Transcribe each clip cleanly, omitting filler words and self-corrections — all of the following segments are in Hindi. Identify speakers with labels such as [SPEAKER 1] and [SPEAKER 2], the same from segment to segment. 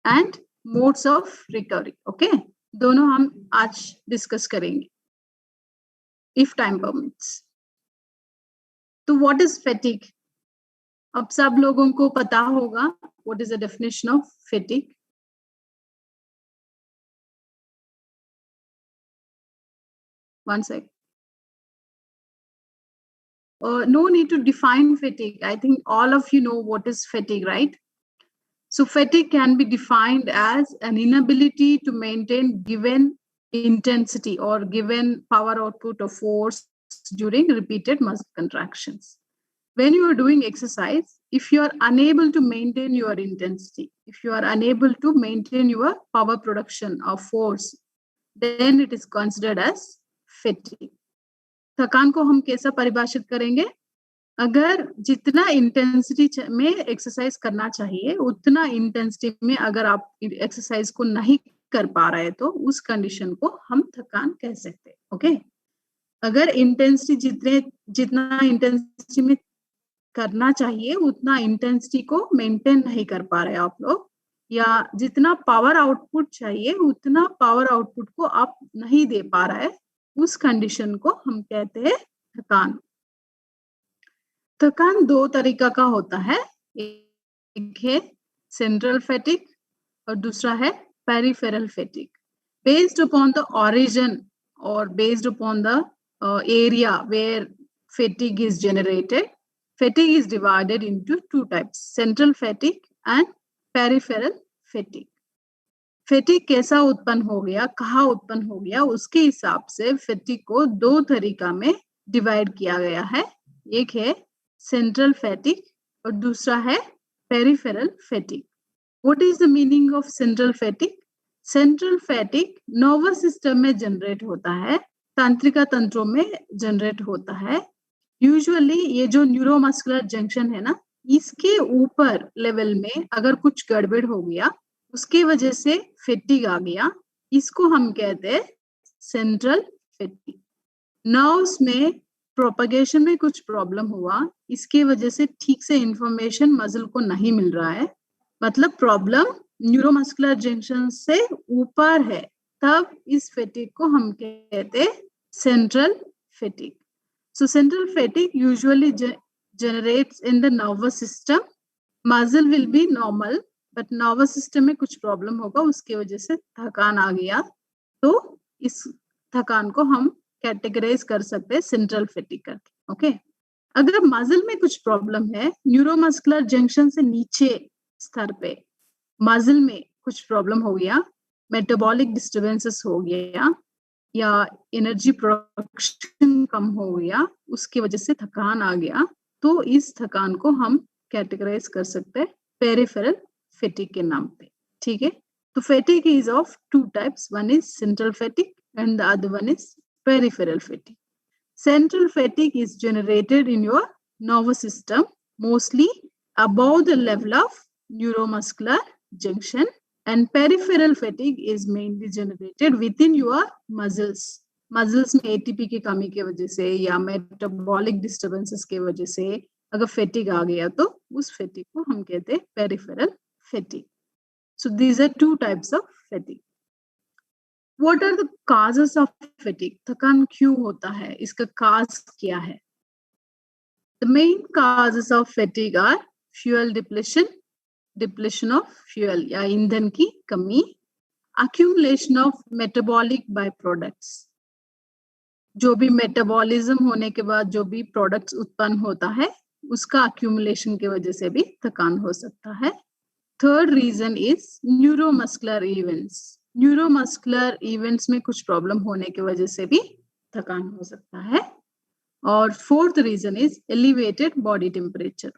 [SPEAKER 1] And modes of recovery. Okay, दोनों हम आज डिस्कस करेंगे इफ टाइम परमिट्स. तो व्हाट इज फैटिग? अब सब लोगों को पता होगा what is the definition of fatigue. One sec. No need to define fatigue. I think all of you know what is fatigue, right? So fatigue can be defined as an inability to maintain given intensity or given power output of force during repeated muscle contractions. When you are doing exercise, if you are unable to maintain your intensity, if you are unable to maintain your power production of force, then it is considered as fatigue. थकान को हम कैसा परिभाषित करेंगे? अगर जितना इंटेंसिटी में एक्सरसाइज करना चाहिए उतना इंटेंसिटी में अगर आप एक्सरसाइज को नहीं कर पा रहे तो उस कंडीशन को हम थकान कह सकते हैं. ओके, अगर इंटेंसिटी जितना इंटेंसिटी में करना चाहिए उतना इंटेंसिटी को मेंटेन नहीं कर पा रहे आप लोग, या जितना पावर आउटपुट चाहिए उतना पावर आउटपुट को आप नहीं दे पा रहे, उस कंडीशन को हम कहते हैं थकान. थकान दो तरीका का होता है. एक है सेंट्रल फैटिग और दूसरा है peripheral fatigue. Based upon the origin और based upon the area where fatigue is generated, fatigue is divided into two types, central fatigue and peripheral fatigue. Fatigue कैसा उत्पन्न हो गया, कहाँ उत्पन्न हो गया, उसके हिसाब से फैटिग को दो तरीका में डिवाइड किया गया है. एक है सेंट्रल फैटिग और दूसरा है peripheral fatigue. What is the meaning of central fatigue? Central fatigue nervous system में जनरेट होता है, तंत्रिका तंत्रों में जनरेट होता है. यूजुअली ये जो न्यूरोमस्कुलर जंक्शन है ना, इसके ऊपर लेवल में अगर कुछ गड़बड़ हो गया, उसके वजह से फैटिग आ गया, इसको हम कहते हैं सेंट्रल फैटिग. नर्व्स में प्रोपगेशन में कुछ प्रॉब्लम हुआ, इसके वजह से ठीक से इंफॉर्मेशन मसल को नहीं मिल रहा है, मतलब प्रॉब्लम न्यूरोमस्कुलर जंक्शन से ऊपर है, तब इस फैटिग को हम कहते हैं central fatigue. So central fatigue usually generates in the nervous system. Muscle will be normal, but nervous system में कुछ प्रॉब्लम होगा, उसके वजह से थकान आ गया, तो इस थकान को हम कैटेगराइज कर सकते हैं सेंट्रल फैटिग करके. ओके, अगर मसल में कुछ प्रॉब्लम है, न्यूरोमस्कुलर जंक्शन से नीचे स्तर पे मसल में कुछ प्रॉब्लम हो गया, मेटाबॉलिक डिस्टर्बेंसेस हो गया या एनर्जी प्रोडक्शन कम हो गया, उसकी वजह से थकान आ गया, तो इस थकान को हम कैटेगराइज कर सकते हैं पेरिफेरल फैटिग के नाम पे. ठीक है, तो fatigue is of two types, one is central fatigue and the other one is peripheral fatigue. Central fatigue is generated in your nervous system, mostly above the level of neuromuscular junction, and peripheral fatigue is mainly generated within your muscles. Muscles में एटीपी की कमी की वजह से या मेटाबॉलिक डिस्टर्बेंसेस की वजह से अगर फैटिग आ गया तो उस फैटिग को हम कहते हैं peripheral fatigue. So these are two types of fatigue. What are the causes of fatigue? थकान क्यों होता है, इसका कॉज क्या है? The main causes of fatigue are fuel depletion of fuel या ईंधन की कमी, accumulation of metabolic byproducts, जो भी मेटाबॉलिज्म होने के बाद जो भी प्रोडक्ट्स उत्पन्न होता है उसका accumulation की वजह से भी थकान हो सकता है. Third reason is neuromuscular events. Neuromuscular events में कुछ प्रॉब्लम होने की वजह से भी थकान हो सकता है. और fourth reason is elevated body temperature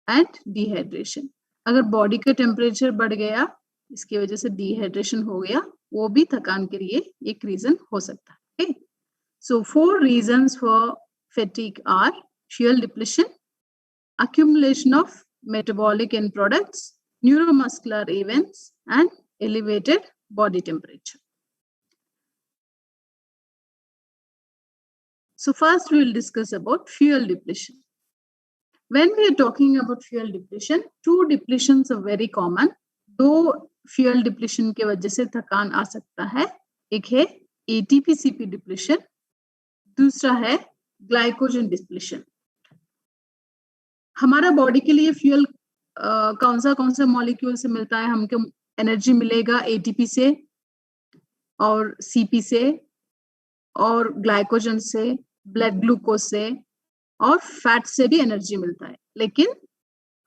[SPEAKER 1] and dehydration. अगर बॉडी का टेम्परेचर बढ़ गया, इसकी वजह से डिहाइड्रेशन हो गया, वो भी थकान के लिए एक रीजन हो सकता है. सो 4 reasons for fatigue are fuel depletion, accumulation of metabolic end products, neuromuscular events, and elevated body temperature. So first we will discuss about fuel depletion. When we are talking about fuel depletion, 2 depletions are very common. 2 fuel depletion के वजह से थकान आ सकता है। एक है एटीपी-सीपी डिप्लीशन, दूसरा है ग्लाइकोजन डिप्लीशन। हमारा बॉडी के लिए फ्यूल कौन सा मॉलिक्यूल से मिलता है? हमको एनर्जी मिलेगा एटीपी से और सीपी से और ग्लाइकोजन से, ब्लड ग्लूकोज से और फैट से भी एनर्जी मिलता है। लेकिन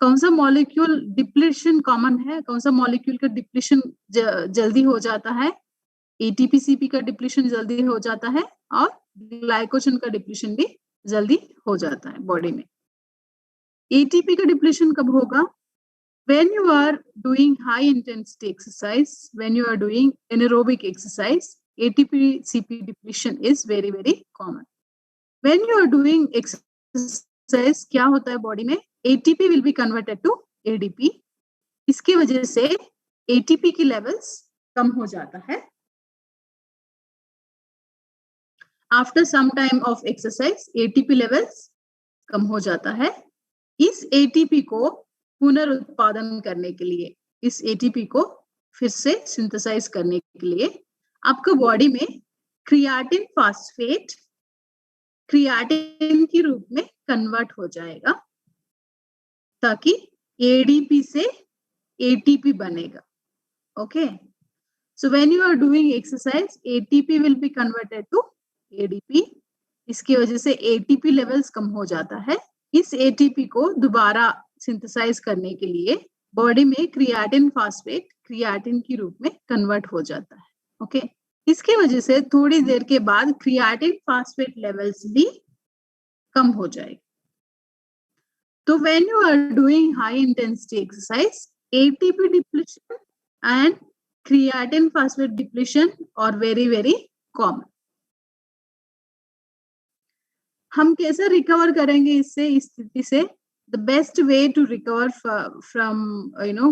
[SPEAKER 1] कौन सा मॉलिक्यूल डिप्लीशन कॉमन है? कौन सा मॉलिक्यूल का डिप्लीशन जल्दी हो जाता है? एटीपी सीपी का डिप्लीशन जल्दी हो जाता है और ग्लाइकोजन का डिप्लीशन भी जल्दी हो जाता है बॉडी में। एटीपी का डिप्लीशन कब होगा? When you are doing high intensity exercise, when you are doing anaerobic exercise, ATP-CP depletion is very common. When you are doing exercise, क्या होता है बॉडी में? ATP will be converted to ADP. इसकी वजह से ATP की लेवल्स कम हो जाता है। After some time of exercise, ATP levels कम हो जाता है। इस ATP को पुनरुत्पादन करने के लिए, इस एटीपी को फिर से सिंथेसाइज करने के लिए आपका बॉडी में क्रिएटिन फास्फेट क्रिएटिन के रूप में कन्वर्ट हो जाएगा ताकि एडीपी से एटीपी बनेगा। Okay, so when you are doing exercise ATP will be converted to ADP. इसकी वजह से एटीपी लेवल्स कम हो जाता है। इस एटीपी को दोबारा सिंथेसाइज करने के लिए बॉडी में क्रिएटिन फास्फेट क्रिएटिन के रूप में कन्वर्ट हो जाता है। ओके, इसकी वजह से थोड़ी देर के बाद क्रिएटिन फास्फेट लेवल्स भी कम हो जाएगी। तो when you are doing high intensity exercise, ATP depletion and creatine phosphate depletion are very common. हम कैसे रिकवर करेंगे इससे, इस स्थिति से? The best way to recover from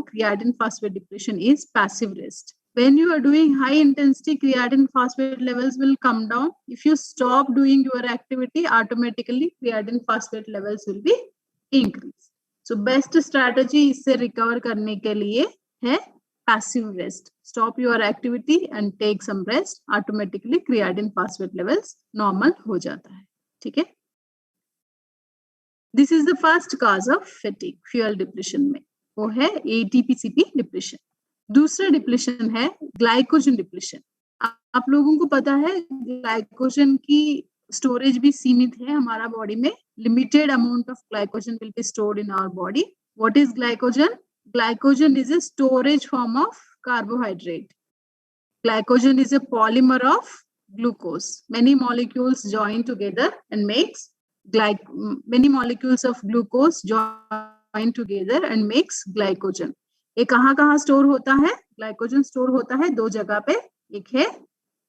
[SPEAKER 1] creatine phosphate depletion is passive rest. When you are doing high intensity, creatine phosphate levels will come down. If you stop doing your activity, automatically creatine phosphate levels will be increased. So best strategy इससे recover करने के लिए है passive rest. Stop your activity and take some rest. Automatically creatine phosphate levels normal हो जाता है। ठीक है? This is the first cause of fatigue, fuel depletion में, वो है ATP-CP डिप्लीशन। दूसरा डिप्लीशन है ग्लाइकोजन डिप्लीशन। आप लोगों को पता है ग्लाइकोजन की स्टोरेज भी सीमित है हमारा बॉडी में। Limited amount of glycogen will be stored in our body. What is glycogen? Glycogen is a storage form of carbohydrate. Glycogen is a polymer of glucose. Many molecules join together and makes many molecules of glucose join together and makes glycogen. ये कहाँ स्टोर होता है? ग्लाइकोजन स्टोर होता है दो जगह पे, एक है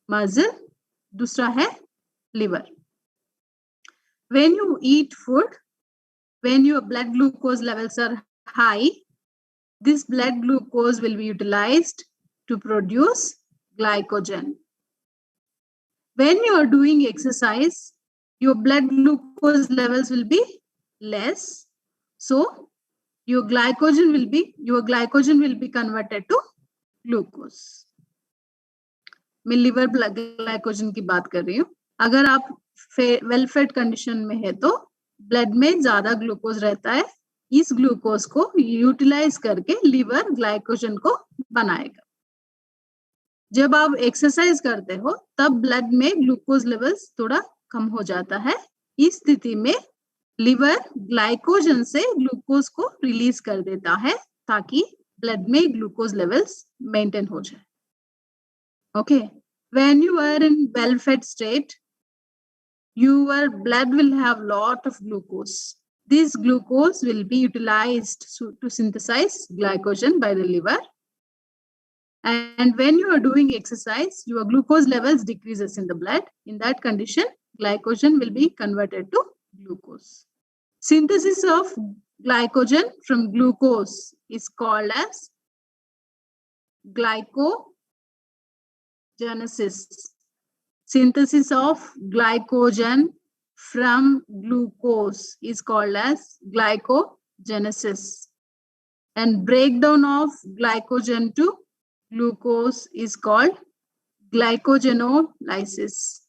[SPEAKER 1] मसल, दूसरा है liver. When you eat food, when your blood glucose levels are high, this blood glucose will be utilized to produce glycogen. When you are doing exercise, your blood glucose levels will be less, so your glycogen will be converted to glucose. मैं लिवर ग्लाइकोजन की बात कर रही हूँ। अगर आप वेल फेड कंडीशन में है तो ब्लड में ज्यादा ग्लूकोज रहता है। इस ग्लूकोज को यूटिलाइज करके लिवर ग्लाइकोजन को बनाएगा। जब आप एक्सरसाइज करते हो तब ब्लड में ग्लूकोज लेवल्स थोड़ा कम हो जाता है। इस स्थिति में लिवर ग्लाइकोजन से ग्लूकोज को रिलीज कर देता है ताकि ब्लड में ग्लूकोज लेवल्स मेंटेन हो जाए। Okay, when you are in well fed state, your blood will have lot of glucose. This glucose will be utilized to synthesize glycogen by the liver. And when you are doing exercise, your glucose levels decreases in the blood. In that condition, glycogen will be converted to glucose. Synthesis of glycogen from glucose is called as glycogenesis. Synthesis of glycogen from glucose is called as glycogenesis. And breakdown of glycogen to glucose is called glycogenolysis.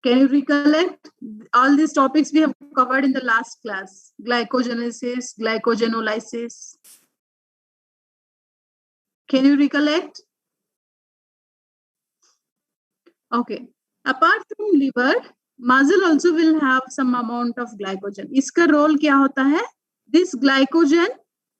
[SPEAKER 1] Can you recollect? All these topics we have covered in the last class. Glycogenesis, glycogenolysis. Can you recollect? Okay. Apart from liver, muscle also will have some amount of glycogen. इसका role क्या होता है? This glycogen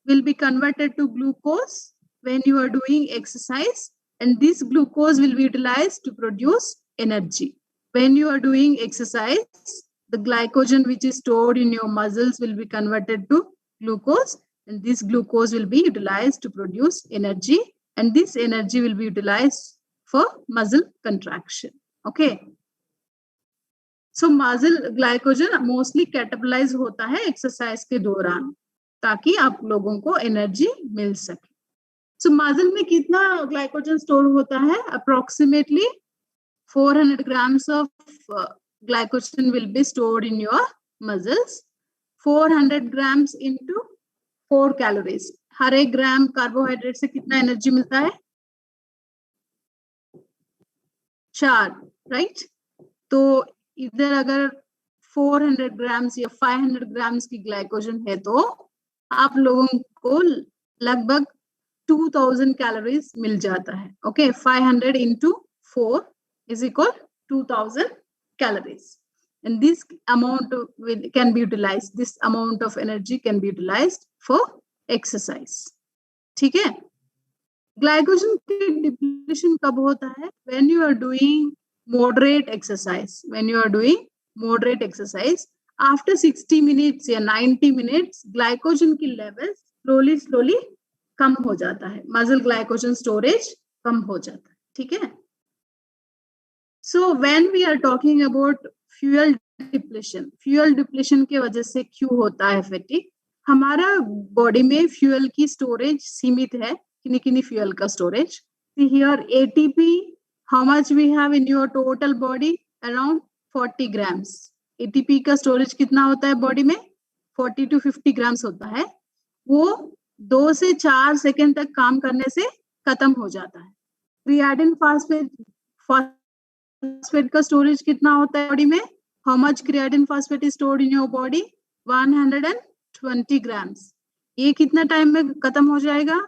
[SPEAKER 1] will be converted to glucose when you are doing exercise, and this glucose will be utilized to produce energy. When you are doing exercise, the glycogen which is stored in your muscles will be converted to glucose, and this glucose will be utilized to produce energy, and this energy will be utilized for muscle contraction. Okay. So muscle glycogen mostly catabolize होता है exercise के दौरान ताकि आप लोगों को energy मिल सके. So muscle में कितना glycogen store होता है? Approximately 400 grams of glycogen will be stored in your muscles. 400 grams into 4 calories. हर एक ग्राम कार्बोहाइड्रेट से कितना एनर्जी मिलता है? 4, राइट? तो इधर अगर 400 ग्राम्स या 500 ग्राम्स की ग्लाइकोजन है तो आप लोगों को लगभग 2000 कैलोरीज मिल जाता है. Okay, 500 into 4 is equal 2000 calories, and this amount can be utilized. This amount of energy can be utilized for exercise. ठीक है? ग्लाइकोजन की डिप्लीशन कब होता है? When you are doing moderate exercise. When you are doing moderate exercise, after 60 minutes या 90 minutes, ग्लाइकोजन की लेवल slowly कम हो जाता है. मसल ग्लाइकोजन स्टोरेज कम हो जाता है. ठीक है? So when we are talking about fuel depletion के वजह से क्यों होता है fatigue? हमारा बॉडी में फ्यूल की स्टोरेज सीमित है. किन्हीं फ्यूल का storage. Here ATP, how much we have in your total body? Around 40 grams. ATP का स्टोरेज कितना होता है बॉडी में? 40 to 50 grams होता है. वो 2 से 4 सेकंड तक काम करने से खत्म हो जाता है. क्रिएटिन फॉस्फेट का स्टोरेज कितना होता है बॉडी में? How much creatine phosphate is stored in your body? 120 grams. ये कितना टाइम में खत्म हो जाएगा?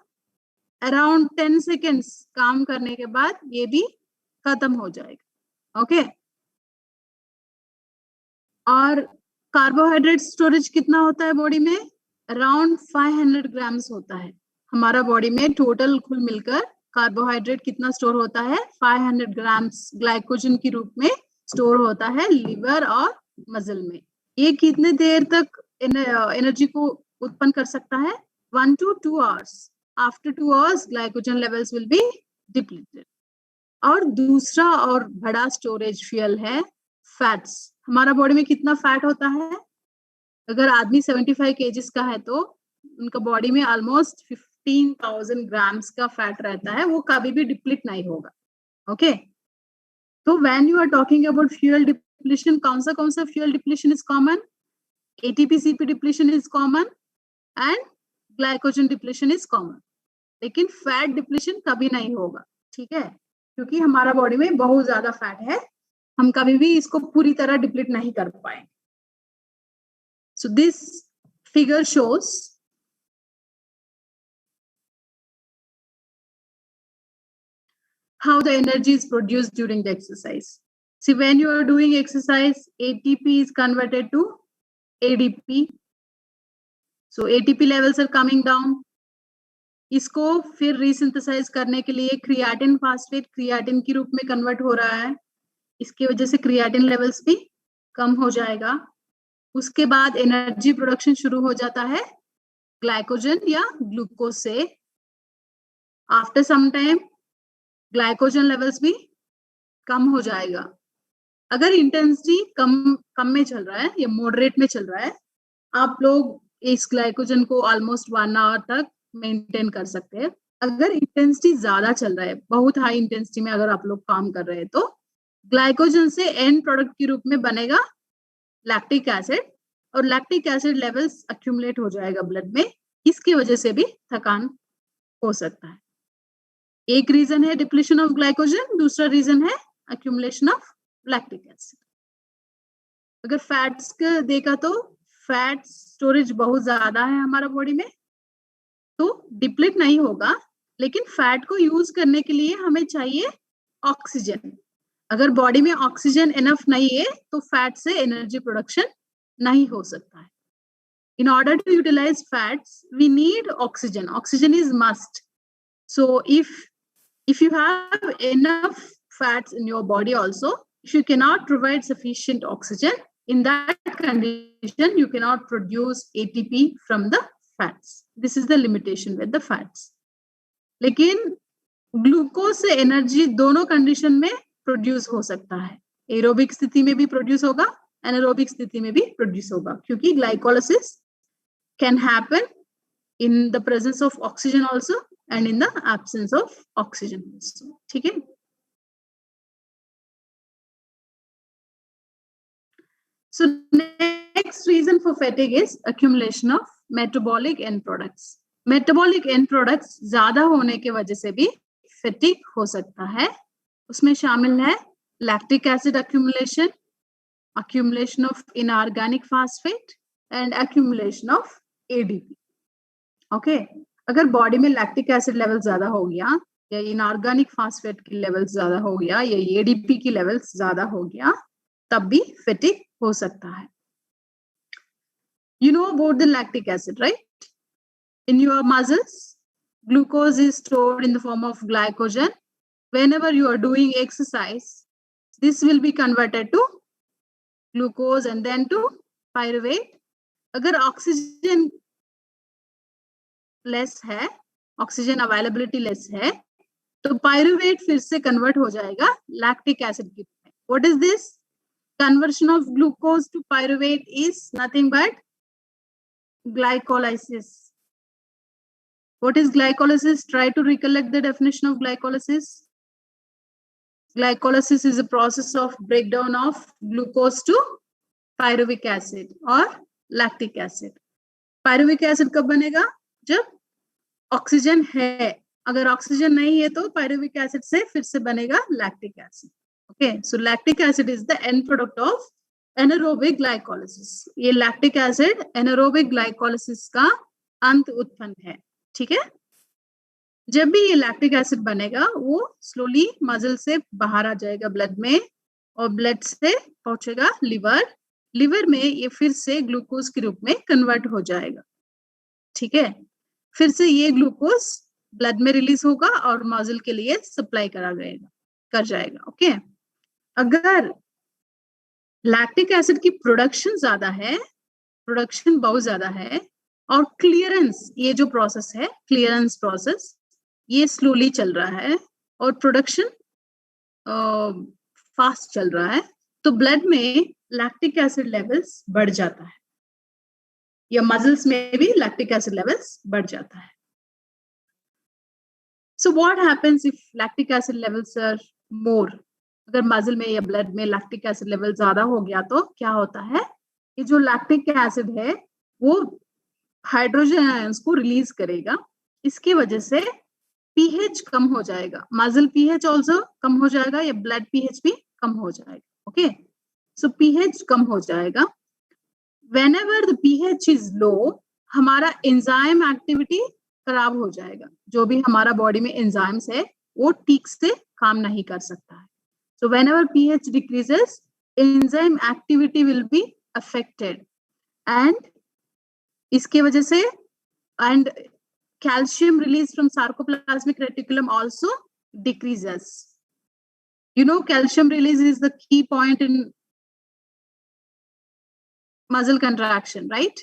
[SPEAKER 1] Around 10 seconds काम करने के बाद ये भी खत्म हो जाएगा. ओके. और कार्बोहाइड्रेट स्टोरेज कितना होता है बॉडी में? Around 500 grams होता है. हमारा बॉडी में टोटल कुल मिलकर कार्बोहाइड्रेट कितना स्टोर होता है? 500 ग्राम्स ग्लाइकोजन के रूप में स्टोर होता है लिवर और मसल में. ये कितने देर तक एनर्जी को उत्पन्न कर सकता है? 1 to 2 hours. After 2 hours, glycogen levels will be depleted. और दूसरा और बड़ा स्टोरेज फ्यूल है फैट्स. हमारा बॉडी में कितना फैट होता है? अगर आदमी 75 kgs का है तो उनका बॉडी में ऑलमोस्ट 15,000 ग्राम्स का फैट रहता है. वो कभी भी डिप्लीट नहीं होगा. ओके. तो when you are talking about fuel depletion, कौन सा fuel depletion is common? ATP CP depletion is common and glycogen depletion is common. लेकिन फैट डिप्लीशन कभी नहीं होगा. ठीक है? क्योंकि हमारा बॉडी में बहुत ज्यादा फैट है. हम कभी भी इसको पूरी तरह डिप्लीट नहीं कर पाएंगे. So this figure shows how the energy is produced during the exercise. See, when you are doing exercise, ATP is converted to ADP. So ATP levels are coming down. इसको फिर रीसिंथेसाइज करने के लिए क्रिएटिन फॉस्फेट क्रिएटिन के रूप में कन्वर्ट हो रहा है. इसकी वजह से क्रिएटिन लेवल्स भी कम हो जाएगा. उसके बाद एनर्जी प्रोडक्शन शुरू हो जाता है ग्लाइकोजन या ग्लूकोज से. After some time glycogen levels भी कम हो जाएगा. अगर इंटेंसिटी कम में चल रहा है या मॉडरेट में चल रहा है, आप लोग इस ग्लाइकोजन को ऑलमोस्ट 1 आवर तक मेंटेन कर सकते हैं. अगर इंटेंसिटी ज्यादा चल रहा है, बहुत हाई इंटेंसिटी में अगर आप लोग काम कर रहे हैं, तो ग्लाइकोजन से एंड प्रोडक्ट के रूप में बनेगा लैक्टिक एसिड, और लैक्टिक एसिड लेवल्स अक्यूमुलेट हो जाएगा ब्लड में. इसकी वजह से भी थकान हो सकता है. एक रीजन है डिप्लीशन ऑफ ग्लाइकोजन, दूसरा रीजन है अक्यूमुलेशन ऑफ लैक्टिक एसिड। अगर फैट्स का देखा तो फैट स्टोरेज बहुत ज्यादा है हमारा बॉडी में, तो डिप्लीट नहीं होगा, लेकिन फैट को यूज करने के लिए हमें चाहिए ऑक्सीजन। अगर बॉडी में ऑक्सीजन इनफ नहीं है तो फैट से एनर्जी प्रोडक्शन नहीं हो सकता है। In order to utilize fats, we need oxygen. Oxygen is must. So if you have enough fats in your body also, if you cannot provide sufficient oxygen, in that condition you cannot produce ATP from the fats. This is the limitation with the fats. लेकिन ग्लूकोज से एनर्जी दोनों कंडीशन में प्रोड्यूस हो सकता है, एरोबिक स्थिति में भी प्रोड्यूस होगा, एनारोबिक स्थिति में भी प्रोड्यूस होगा, क्योंकि glycolysis can happen in the presence of oxygen also and in the absence of oxygen also. ठीक है? So next reason for fatigue is accumulation of metabolic end products. Metabolic end products ज्यादा होने के वजह से भी fatigue हो सकता है। उसमें शामिल है lactic acid accumulation, accumulation of inorganic phosphate and accumulation of ADP. Okay, अगर बॉडी में लैक्टिक एसिड लेवल ज्यादा हो गया या इनऑर्गेनिक फास्फेट की लेवल ज्यादा हो गया या एडीपी की लेवल ज्यादा हो गया, तब भी फैटिग हो सकता है। You know about the lactic acid, right? In your muscles glucose is stored in the form of glycogen. whenever you are doing exercise, this will be converted to glucose and then to pyruvate. अगर ऑक्सीजन लेस है, ऑक्सीजन अवेलेबिलिटी लेस है, तो पायरुवेट फिर से कन्वर्ट हो जाएगा लैक्टिक एसिड की। What is this? Conversion of glucose to pyruvate is nothing but glycolysis. What is glycolysis? Try to recollect the definition of glycolysis. Glycolysis is a process of breakdown of glucose to pyruvic acid or lactic acid. Pyruvic acid कब बनेगा? जब ऑक्सीजन है। अगर ऑक्सीजन नहीं है तो pyruvic acid से फिर से बनेगा lactic acid. Okay, so lactic acid is the end product of anaerobic glycolysis. ये lactic acid anaerobic glycolysis का अंत उत्पन्न है। ठीक है? जब भी ये लैक्टिक एसिड बनेगा वो स्लोली मसल से बाहर आ जाएगा ब्लड में, और ब्लड से पहुंचेगा लिवर। लिवर में ये फिर से ग्लूकोज के रूप में कन्वर्ट हो जाएगा। ठीक है? फिर से ये ग्लूकोज ब्लड में रिलीज होगा और मसल के लिए सप्लाई कर जाएगा। ओके, अगर लैक्टिक एसिड की प्रोडक्शन ज्यादा है, प्रोडक्शन बहुत ज्यादा है, और क्लियरेंस, ये जो प्रोसेस है क्लियरेंस प्रोसेस, ये स्लोली चल रहा है और प्रोडक्शन फास्ट चल रहा है, तो ब्लड में लैक्टिक एसिड लेवल्स बढ़ जाता है, या मसल्स में भी लैक्टिक एसिड लेवल्स बढ़ जाता है। So what happens if lactic acid levels are more? अगर मसल में या ब्लड में लैक्टिक एसिड लेवल ज्यादा हो गया तो क्या होता है कि जो लैक्टिक एसिड है वो हाइड्रोजन आयंस को रिलीज करेगा। इसकी वजह से पीएच कम हो जाएगा, मसल पीएच आल्सो कम हो जाएगा, या ब्लड पीएच भी कम हो जाएगा। ओके, सो पीएच कम हो जाएगा। Whenever the pH is low, हमारा एंजाइम एक्टिविटी खराब हो जाएगा। जो भी हमारा बॉडी में एंजाइम्स है वो ठीक से काम नहीं कर सकता है। So whenever pH decreases, enzyme activity will be affected, and इसके वजह से and calcium release from sarcoplasmic reticulum also decreases. You know, calcium release is the key point in muscle contraction, right?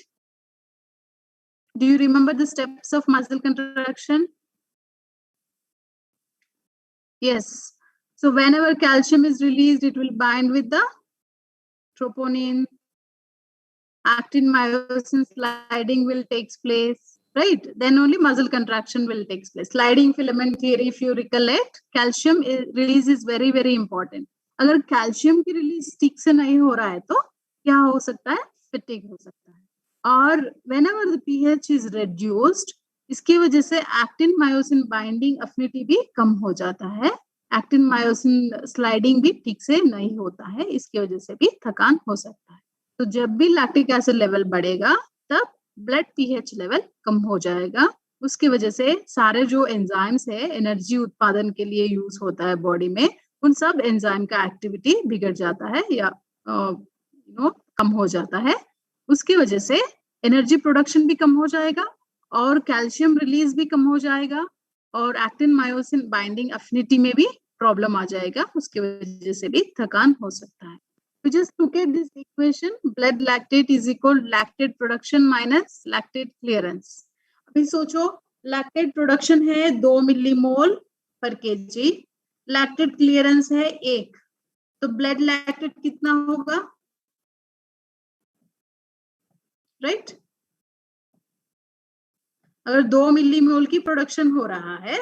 [SPEAKER 1] Do you remember the steps of muscle contraction? Yes. So whenever calcium is released, it will bind with the troponin. Actin myosin sliding will take place. Right, then only muscle contraction will take place. Sliding filament theory, if you recollect, calcium release is very very important. अगर calcium की release ठीक से नहीं हो रहा है तो क्या हो सकता है? Fatigue हो सकता है। और whenever the pH is reduced, इसकी वजह से एक्टिन मायोसिन बाइंडिंग अफिनिटी भी कम हो जाता है, एक्टिन मायोसिन स्लाइडिंग भी ठीक से नहीं होता है, इसकी वजह से भी थकान हो सकता है। तो जब भी लैक्टिक एसिड लेवल बढ़ेगा तब ब्लड पीएच लेवल कम हो जाएगा, उसकी वजह से सारे जो एंजाइम्स है एनर्जी उत्पादन के लिए यूज होता है बॉडी में, उन सब एंजाइम का एक्टिविटी बिगड़ जाता है या कम हो जाता है। उसकी वजह से एनर्जी प्रोडक्शन भी कम हो जाएगा और कैल्शियम रिलीज भी कम हो जाएगा और एक्टिन मायोसिन बाइंडिंग अफिनिटी में भी प्रॉब्लम आ जाएगा, उसकी वजह से भी थकान हो सकता है। तो just look at this equation, blood lactate is equal lactate production minus lactate clearance. अभी सोचो लैक्टेट प्रोडक्शन है 2 मिलीमोल पर केजी, लैक्टेट क्लियरेंस है 1, तो ब्लड लैक्टेट कितना होगा, राइट? अगर 2 मिलीमोल की प्रोडक्शन हो रहा है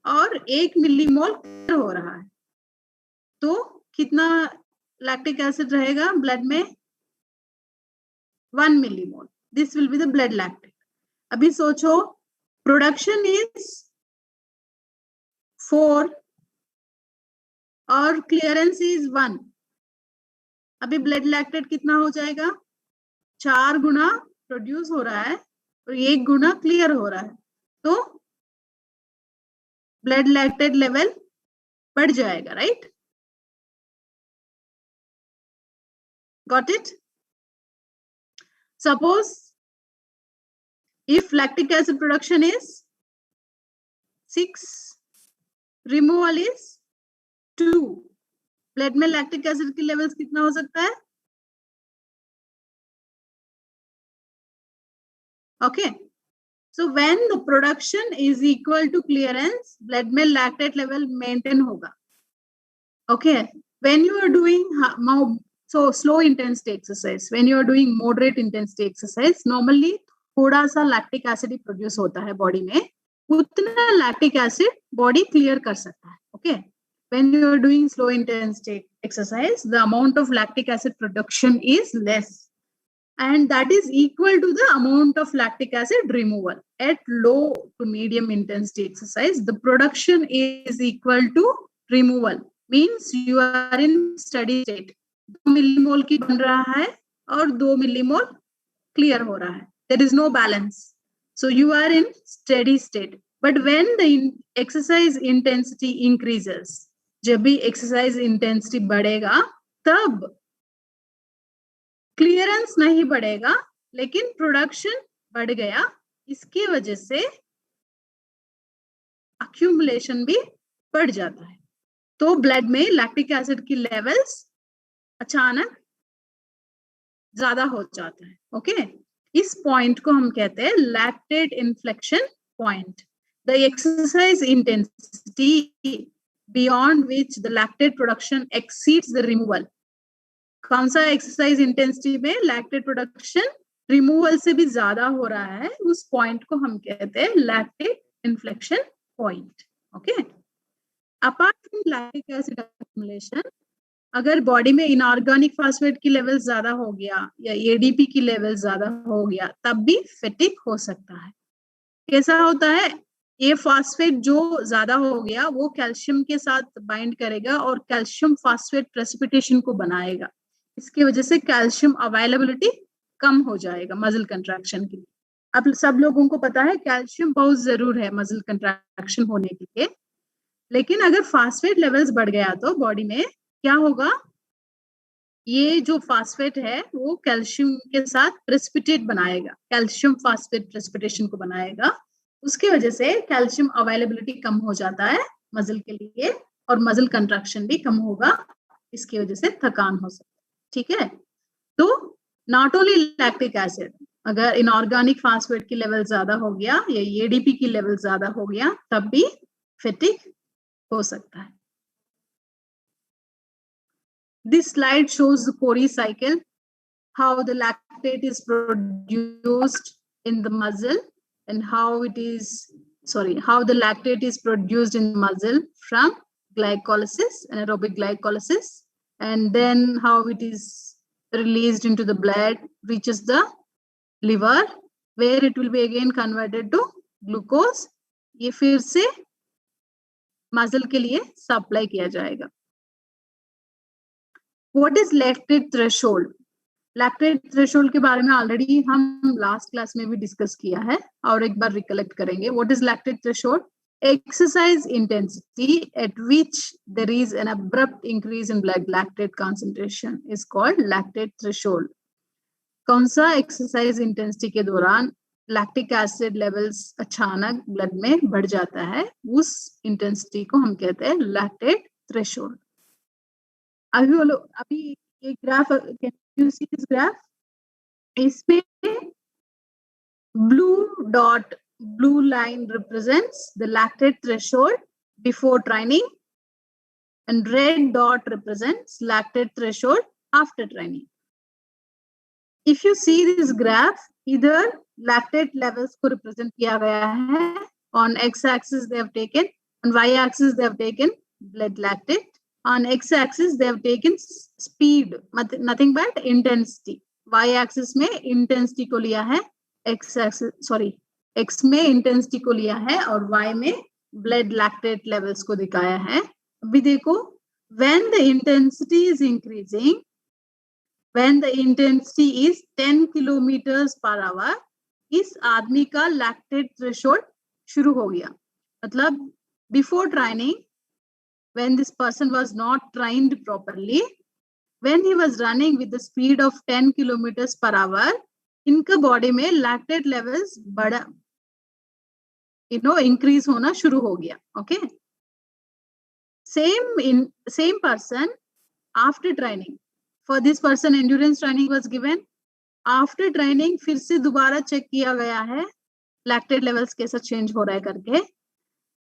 [SPEAKER 1] और 1 मिलीमोल हो रहा है तो कितना लैक्टिक एसिड रहेगा ब्लड में, 1 millimole, this will be the blood lactate. अभी सोचो प्रोडक्शन इज 4 और क्लियरेंस इज 1, अभी ब्लड लैक्टेट कितना हो जाएगा, 4 गुना प्रोड्यूस हो रहा है और 1 गुना क्लियर हो रहा है, तो ब्लड लैक्टेट लेवल बढ़ जाएगा, right? Got it? Suppose if lactic acid production is 6, removal is 2, blood में लैक्टिक एसिड की लेवल्स कितना हो सकता है, okay? So when the production is equal to clearance, blood में lactate level maintain होगा, okay? When you are doing so slow intensity exercise, when you are doing moderate intensity exercise, normally थोड़ा सा लैक्टिक एसिड प्रोड्यूस होता है बॉडी में, उतना लैक्टिक एसिड बॉडी क्लियर कर सकता है, okay? When you are doing slow intensity exercise, the amount of lactic acid production is less, and that is equal to the amount of lactic acid removal. At low to medium intensity exercise, the production is equal to removal, means you are in steady state, 2 millimole की बन रहा है और 2 मिलीमोल क्लियर हो रहा है, there is no balance, so you are in steady state. But when the exercise intensity increases, जब भी एक्सरसाइज इंटेंसिटी बढ़ेगा तब क्लियरेंस नहीं बढ़ेगा लेकिन प्रोडक्शन बढ़ गया, इसकी वजह से अक्यूमुलेशन भी बढ़ जाता है, तो ब्लड में लैक्टिक एसिड की लेवल्स अचानक ज्यादा हो जाता है, ओके? इस पॉइंट को हम कहते हैं lactate inflection point, the exercise intensity beyond which the lactate production exceeds the removal. कौन सा एक्सरसाइज इंटेंसिटी में लैक्टेट प्रोडक्शन रिमूवल से भी ज्यादा हो रहा है, उस पॉइंट को हम कहते हैं lactate inflection point, okay? Apart from lactic acid accumulation, अगर बॉडी में इनऑर्गेनिक फास्फेट की लेवल ज्यादा हो गया या एडीपी की लेवल ज्यादा हो गया तब भी फेटिक हो सकता है। कैसा होता है, ये फास्फेट जो ज्यादा हो गया वो कैल्शियम के साथ बाइंड करेगा और कैल्शियम फास्फेट प्रेसिपिटेशन को बनाएगा, इसकी वजह से कैल्शियम अवेलेबिलिटी कम हो जाएगा मसल कंट्रैक्शन के लिए। अब सब लोगों को पता है कैल्शियम बहुत जरूर है मसल कंट्रैक्शन होने के लिए, लेकिन अगर फास्फेट लेवल्स बढ़ गया तो बॉडी में क्या होगा, ये जो फास्फेट है वो कैल्शियम के साथ प्रेसिपिटेट बनाएगा, कैल्शियम फास्फेट प्रेसिपिटेशन को बनाएगा, उसकी वजह से कैल्शियम अवेलेबिलिटी कम हो जाता है मसल के लिए और मसल कंट्रैक्शन भी कम होगा, इसकी वजह से थकान हो सकती है, ठीक है? तो नॉट ओनली लैक्टिक एसिड, अगर इनऑर्गेनिक फास्फेट की लेवल ज्यादा हो गया या एडीपी की लेवल ज्यादा हो गया तब भी फेटिक हो सकता है। This slide shows the Cori cycle, how the lactate is produced in the muscle and how the lactate is produced in muscle from glycolysis, anaerobic glycolysis, and then how it is released into the blood, reaches the liver, where it will be again converted to glucose ये फिर से मसल के लिए सप्लाई किया जाएगा। What is lactate threshold? Lactate threshold के बारे में ऑलरेडी हम लास्ट क्लास में भी डिस्कस किया है और एक बार रिकलेक्ट करेंगे। What is lactate threshold? Exercise intensity at which there is an abrupt increase in blood lactate concentration is called lactate threshold. कौन सा एक्सरसाइज इंटेंसिटी के दौरान लैक्टिक एसिड लेवल्स अचानक ब्लड में बढ़ जाता है, उस इंटेंसिटी को हम कहते हैं लैक्टेट थ्रेशोल्ड। अभी एक graph, can you see this graph? इसमें blue line represents the lactate threshold before training and red dot represents lactate threshold after training. If you see this graph, either lactate levels को represent किया गया है, on x-axis they have taken, on y-axis they have taken blood lactate, on x-axis they have taken speed, nothing but intensity. y-axis में intensity को लिया है, x में इंटेंसिटी को लिया है और y में ब्लड लैक्टेट लेवल्स को दिखाया है। अभी देखो, when the intensity is increasing, when the intensity is 10 kilometers per hour, इस आदमी का लैक्टेट थ्रेशोल्ड शुरू हो गया। मतलब before training, when this person was not trained properly, when he was running with the speed of 10 kilometers per hour, इनका बॉडी में लैक्टेट लेवल्स बड़ा इंक्रीज होना शुरू हो गया। Okay, same person after training, for this person endurance training was given. After training फिर से दोबारा चेक किया गया है लैक्टेट लेवल्स कैसा चेंज हो रहा है करके।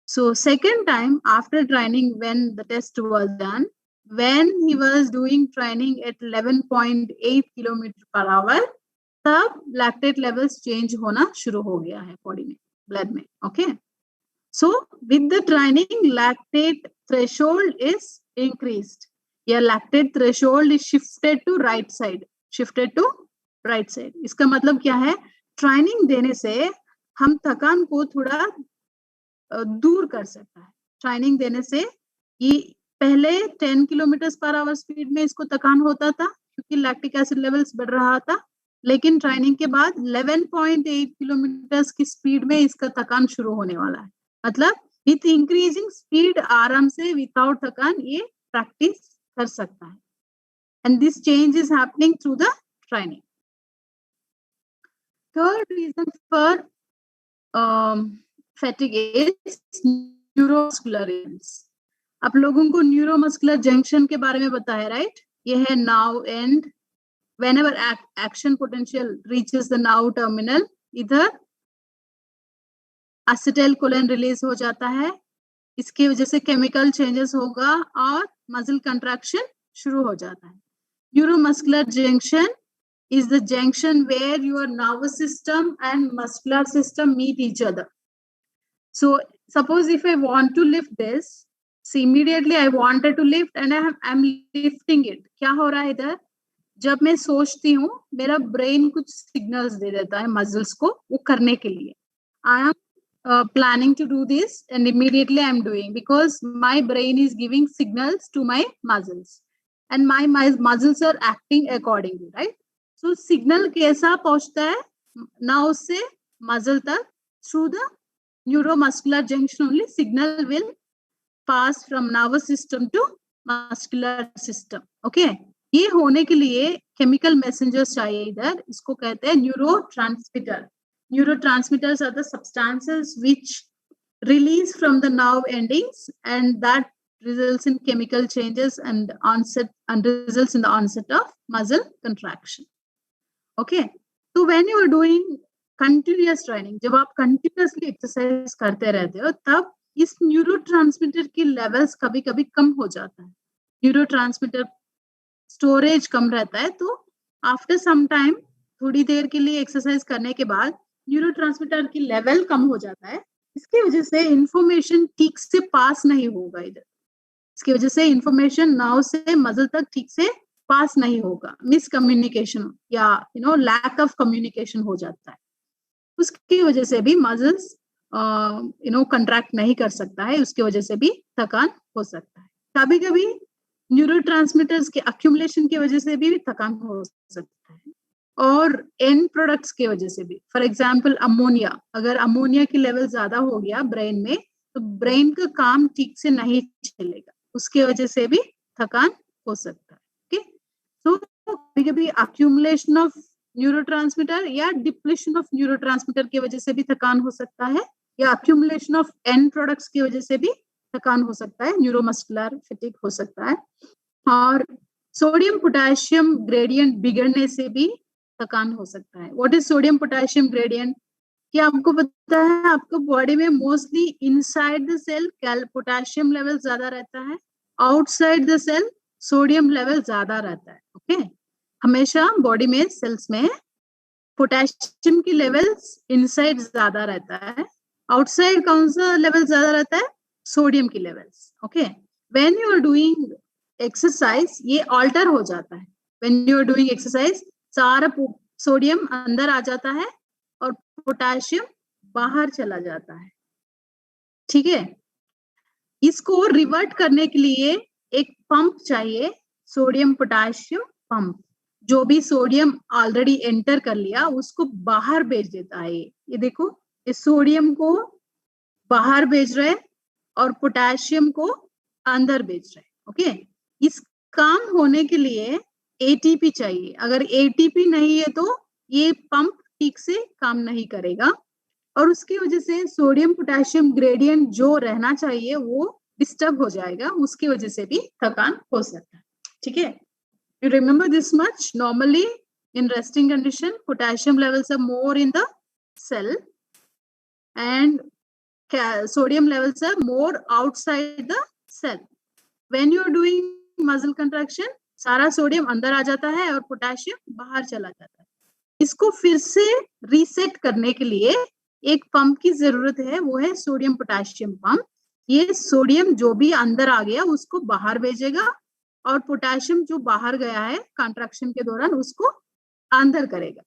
[SPEAKER 1] So second time after training when the test was done, when he was doing training at 11.8 kilometre per hour, तब लैक्टेट लेवल्स चेंज होना शुरू हो गया है बॉडी में, ब्लड में। Okay, so with the training lactate threshold is increased, या lactate threshold is shifted to right side, इसका मतलब क्या है? ट्रेनिंग देने से हम थकान को थोड़ा दूर कर सकता है। ट्रेनिंग देने से ये पहले 10 किलोमीटर पर आवर स्पीड में इसको थकान होता था क्योंकि लैक्टिक एसिड लेवल्स बढ़ रहा था, लेकिन ट्रेनिंग के बाद 11.8 किलोमीटर की स्पीड में इसका थकान शुरू होने वाला है। मतलब विथ इंक्रीजिंग स्पीड आराम से विदाउट थकान ये प्रैक्टिस कर सकता है। And this change is happening through the training. Third reason for fatigue is neuromuscular events. आप लोगों को न्यूरोमस्कुलर जंक्शन के बारे में पता है, राइट? ये है now and. Whenever action potential reaches the now terminal, इधर acetylcholine रिलीज हो जाता है, इसकी वजह से केमिकल चेंजेस होगा और मसल कंट्रैक्शन शुरू हो जाता है। Neuromuscular junction is the junction where your nervous system and muscular system meet each other. So suppose if I want to lift this, so immediately I wanted to lift and I'm lifting it. क्या हो रहा है इधर? जब मैं सोचती हूँ मेरा ब्रेन कुछ सिग्नल्स दे देता है मसल्स को वो करने के लिए। I am planning to do this and immediately I'm doing because my brain is giving signals to my muscles and my muscles are acting accordingly, right? So signal कैसा पहुंचता है ना उससे muscle तक? Through the neuromuscular junction only signal will pass from nervous system to muscular system. Okay, ये होने के लिए केमिकल मैसेंजर्स चाहिए इधर, इसको कहते हैं neurotransmitter. Neurotransmitters are the substances which release from the nerve endings and that results in chemical changes and results in the onset of muscle contraction. Okay, so when you are doing continuous training, जब आप continuously exercise करते रहते हो तब इस न्यूरोट्रांसमीटर की लेवल्स कभी कभी कम हो जाता है, न्यूरोट्रांसमीटर स्टोरेज कम रहता है, तो आफ्टर सम टाइम थोड़ी देर के लिए एक्सरसाइज करने के बाद न्यूरोट्रांसमीटर की लेवल कम हो जाता है। इसकी वजह से इंफॉर्मेशन ठीक से पास नहीं होगा इधर, इसकी वजह से इंफॉर्मेशन नाव से मसल तक ठीक से पास नहीं होगा, मिसकम्युनिकेशन या लैक ऑफ कम्युनिकेशन हो जाता है। उसकी वजह से भी मसल्स कंट्रैक्ट नहीं कर सकता है, उसकी वजह से भी थकान हो सकता है। कभी कभी न्यूरोट्रांसमीटर्स के अक्यूमुलेशन की वजह से भी थकान हो सकता है, और एंड प्रोडक्ट्स की वजह से भी। फॉर एग्जाम्पल अमोनिया, अगर अमोनिया की लेवल ज्यादा हो गया ब्रेन में, तो ब्रेन का काम ठीक से नहीं चलेगा, उसकी वजह से भी थकान हो सकता है। ओके, तो कभी कभी अक्यूमुलेशन ऑफ न्यूरोट्रांसमीटर या डिप्लीशन ऑफ न्यूरोट्रांसमीटर की वजह से भी थकान हो सकता है, या अक्यूमुलेशन ऑफ एंड प्रोडक्ट्स की वजह से भी थकान हो सकता है, न्यूरोमस्कुलर फैटिग हो सकता है। और सोडियम पोटेशियम ग्रेडियंट बिगड़ने से भी थकान हो सकता है। What is sodium potassium gradient? क्या आपको पता है, आपको बॉडी में mostly inside the cell potassium level ज्यादा रहता है, outside the cell sodium level ज्यादा रहता है। ओके, हमेशा बॉडी में सेल्स में पोटेशियम की लेवल्स इनसाइड ज्यादा रहता है, आउटसाइड कौन सा लेवल ज्यादा रहता है? सोडियम की levels. Okay, when you are doing exercise ये ऑल्टर हो जाता है। When you are doing exercise सारा सोडियम अंदर आ जाता है और पोटेशियम बाहर चला जाता है। ठीक है, इसको रिवर्ट करने के लिए एक पंप चाहिए, सोडियम पोटेशियम पंप। जो भी सोडियम ऑलरेडी एंटर कर लिया उसको बाहर भेज देता है। ये देखो, इस सोडियम को बाहर भेज रहे और पोटेशियम को अंदर भेज रहे। ओके, इस काम होने के लिए एटीपी चाहिए। अगर एटीपी नहीं है तो ये पंप ठीक से काम नहीं करेगा, और उसकी वजह से सोडियम पोटेशियम ग्रेडियंट जो रहना चाहिए वो डिस्टर्ब हो जाएगा, उसकी वजह से भी थकान हो सकता है। ठीक है, you remember this much. Normally in resting condition potassium levels are more in the cell and sodium levels are more outside the cell. When you are doing muscle contraction, सारा सोडियम अंदर आ जाता है और पोटेशियम बाहर चला जाता है। इसको फिर से रीसेट करने के लिए एक पंप की जरूरत है, वो है सोडियम पोटेशियम पंप। ये सोडियम जो भी अंदर आ गया उसको बाहर भेजेगा, और पोटेशियम जो बाहर गया है कॉन्ट्रैक्शन के दौरान उसको अंदर करेगा।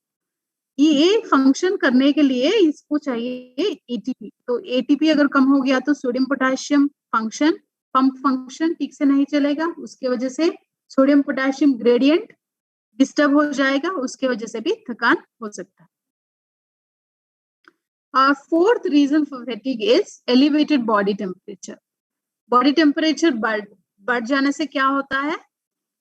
[SPEAKER 1] ये फंक्शन करने के लिए इसको चाहिए एटीपी। तो एटीपी अगर कम हो गया तो sodium potassium function, pump function ठीक से नहीं चलेगा, उसके वजह से सोडियम पोटेशियम ग्रेडियंट डिस्टर्ब हो जाएगा, उसके वजह से भी थकान हो सकता है। और fourth reason for fatigue is elevated body temperature. Body temperature बढ़ जाने से क्या होता है?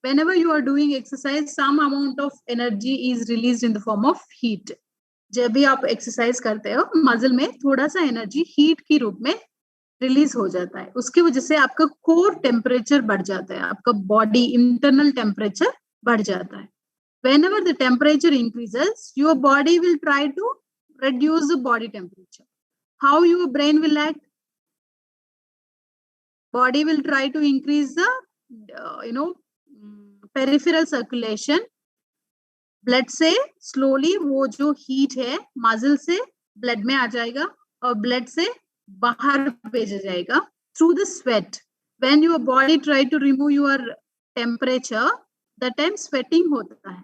[SPEAKER 1] Whenever you are doing exercise, some amount of energy is released in the form of heat. जब भी आप एक्सरसाइज करते हो मसल में थोड़ा सा एनर्जी हीट की रूप में रिलीज हो जाता है, उसकी वजह से आपका कोर टेम्परेचर बढ़ जाता है, आपका बॉडी इंटरनल टेम्परेचर बढ़ जाता है। Whenever the temperature increases, your body will try to reduce the body temperature. How your brain will act? Body will try to increase the peripheral circulation. Blood से स्लोली वो जो हीट है मसल से ब्लड में आ जाएगा और ब्लड से बाहर भेजा जाएगा through the sweat. When your body try to remove your temperature, that time sweating होता है।